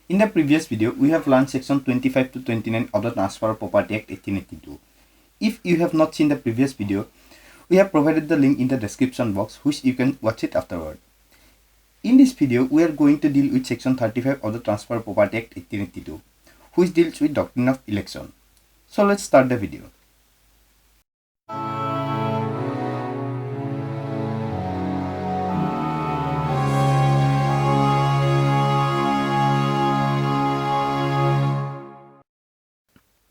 In the previous video, we have learned section 25 to 29 of the Transfer of Property Act 1882. If you have not seen the previous video, we have provided the link in the description box, which you can watch it afterward. In this video, we are going to deal with section 35 of the Transfer of Property Act 1882, which deals with doctrine of election. So let's start the video.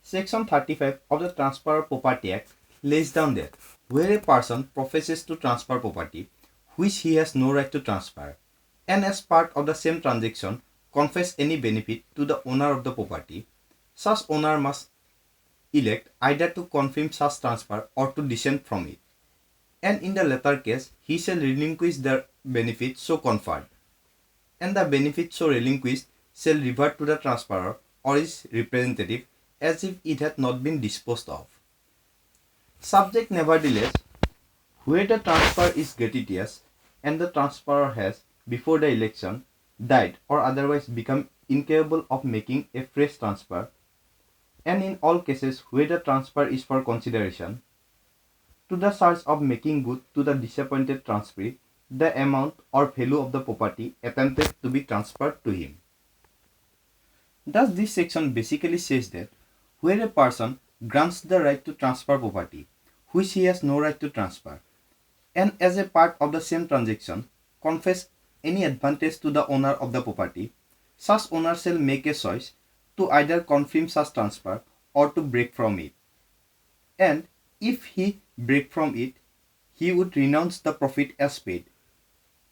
Section 35 of the Transfer of Property Act lays down that where a person professes to transfer property which he has no right to transfer, and as part of the same transaction confers any benefit to the owner of the property, such owner must elect either to confirm such transfer or to dissent from it, and in the latter case he shall relinquish the benefit so conferred, and the benefit so relinquished shall revert to the transferor or his representative as if it had not been disposed of. Subject nevertheless, where the transfer is gratuitous and the transferor has, before the election, died or otherwise become incapable of making a fresh transfer, and in all cases where the transfer is for consideration, to the search of making good to the disappointed transferee the amount or value of the property attempted to be transferred to him. Thus, this section basically says that where a person grants the right to transfer property which he has no right to transfer, and as a part of the same transaction confers any advantage to the owner of the property, such owner shall make a choice to either confirm such transfer or to break from it. And if he break from it, he would renounce the profit as paid,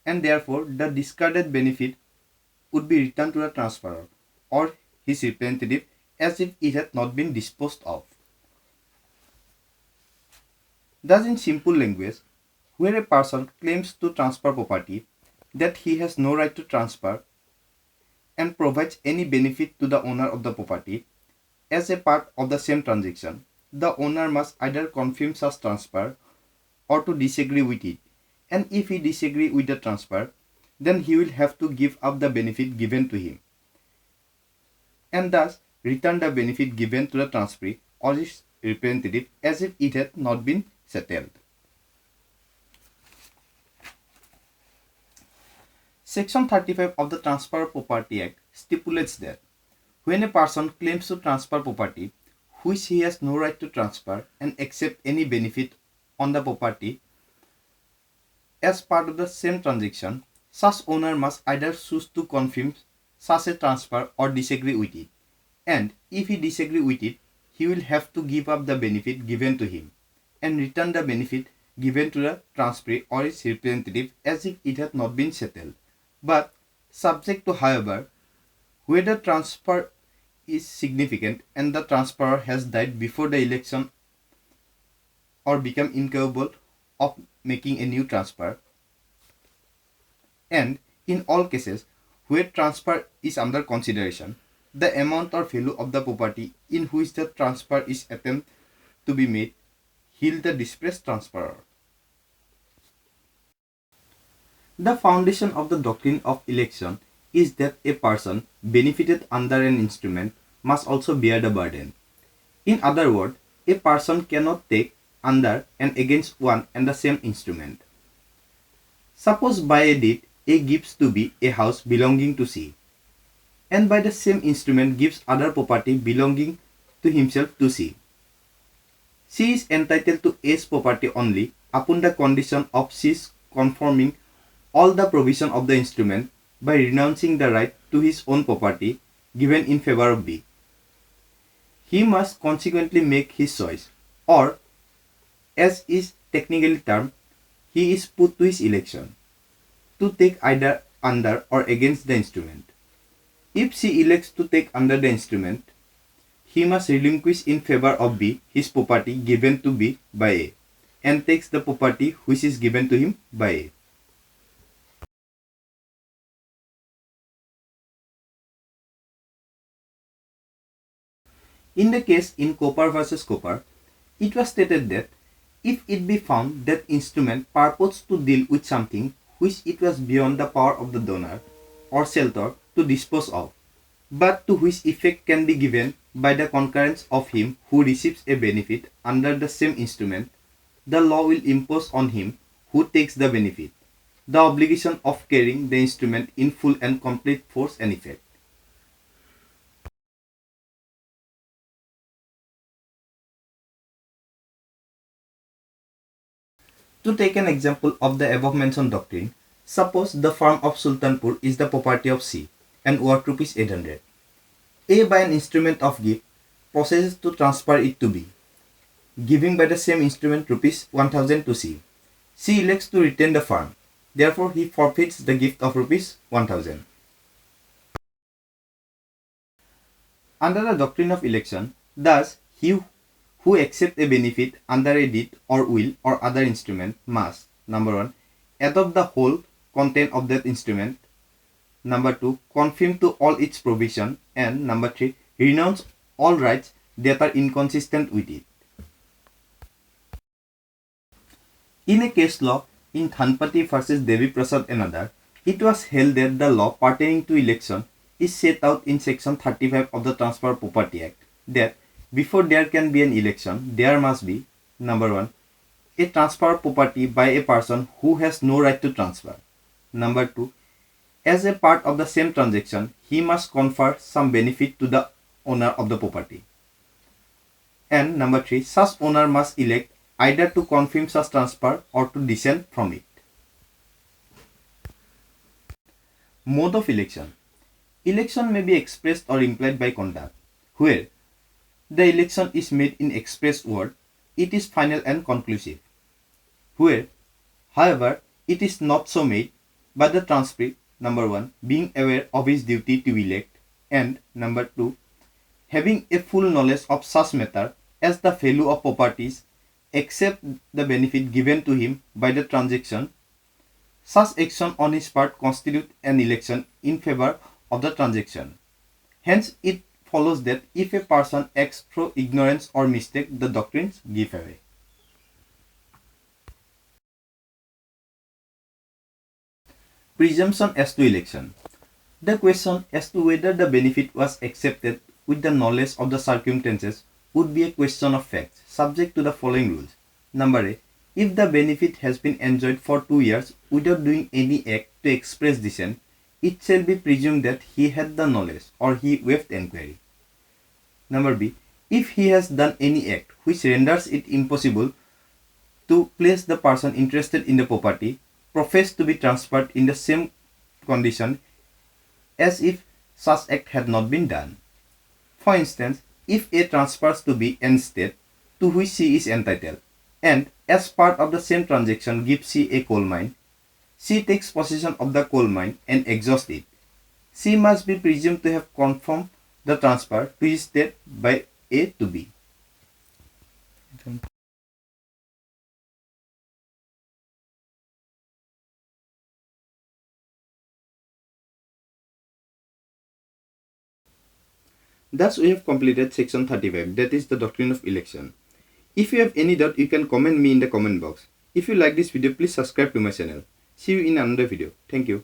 and therefore the discarded benefit would be returned to the transferor or his representative as if it had not been disposed of. Thus, in simple language, where a person claims to transfer property that he has no right to transfer and provides any benefit to the owner of the property as a part of the same transaction, the owner must either confirm such transfer or to disagree with it, and if he disagree with the transfer, then he will have to give up the benefit given to him, and thus return the benefit given to the transferee or his representative as if it had not been settled. Section 35 of the Transfer of Property Act stipulates that when a person claims to transfer property which he has no right to transfer and accept any benefit on the property as part of the same transaction, such owner must either choose to confirm such a transfer or disagree with it, and if he disagree with it, he will have to give up the benefit given to him and return the benefit given to the transferee or his representative as if it had not been settled, but subject to, however, where the transfer is significant and the transferor has died before the election or become incapable of making a new transfer, and in all cases where transfer is under consideration, the amount or value of the property in which the transfer is attempted to be made heal the distressed transferor. The foundation of the doctrine of election is that a person benefited under an instrument must also bear the burden. In other words, a person cannot take under and against one and the same instrument. Suppose by a deed A gives to B a house belonging to C, and by the same instrument gives other property belonging to himself to C. C is entitled to A's property only upon the condition of C's conforming all the provision of the instrument by renouncing the right to his own property given in favor of B. He must consequently make his choice, or as is technically termed, he is put to his election, to take either under or against the instrument. If C elects to take under the instrument, he must relinquish in favor of B his property given to B by A, and takes the property which is given to him by A. In the case in Cooper versus Cooper, it was stated that if it be found that instrument purports to deal with something which it was beyond the power of the donor or shelter to dispose of, but to which effect can be given by the concurrence of him who receives a benefit under the same instrument, the law will impose on him who takes the benefit the obligation of carrying the instrument in full and complete force and effect. To take an example of the above mentioned doctrine, suppose the farm of Sultanpur is the property of C and worth rupees 800. A by an instrument of gift processes to transfer it to B, giving by the same instrument rupees 1000 to C. C elects to retain the farm, therefore he forfeits the gift of rupees 1000. Under the doctrine of election, thus he who accepts a benefit under a deed or will or other instrument must, number 1, adopt the whole content of that instrument, number 2, conform to all its provision, and number 3, renounce all rights that are inconsistent with it. In a case law in Dhanpati versus Devi Prasad and other, it was held that the law pertaining to election is set out in section 35 of the Transfer Property Act that before there can be an election, there must be, number 1, a transfer of property by a person who has no right to transfer. Number 2, as a part of the same transaction, he must confer some benefit to the owner of the property. And number 3, such owner must elect either to confirm such transfer or to dissent from it. Mode of election. Election may be expressed or implied by conduct. Where the election is made in express word, it is final and conclusive. Where, however, it is not so made, but the transcript, number 1, being aware of his duty to elect, and number 2, having a full knowledge of such matter as the value of properties, except the benefit given to him by the transaction, such action on his part constitute an election in favor of the transaction. Hence, it follows that if a person acts through ignorance or mistake, the doctrines give away. Presumption as to election. The question as to whether the benefit was accepted with the knowledge of the circumstances would be a question of fact, subject to the following rules. Number A. If the benefit has been enjoyed for 2 years without doing any act to express dissent, it shall be presumed that he had the knowledge or he waived enquiry. Number B. If he has done any act which renders it impossible to place the person interested in the property professed to be transferred in the same condition as if such act had not been done. For instance, if A transfers to B an estate to which C is entitled, and as part of the same transaction gives C a coal mine, C takes possession of the coal mine and exhausts it. C must be presumed to have confirmed the transfer to his estate by A to B. Thus, we have completed section 35, that is the doctrine of election. If you have any doubt, you can comment me in the comment box. If you like this video, please subscribe to my channel. See you in another video. Thank you.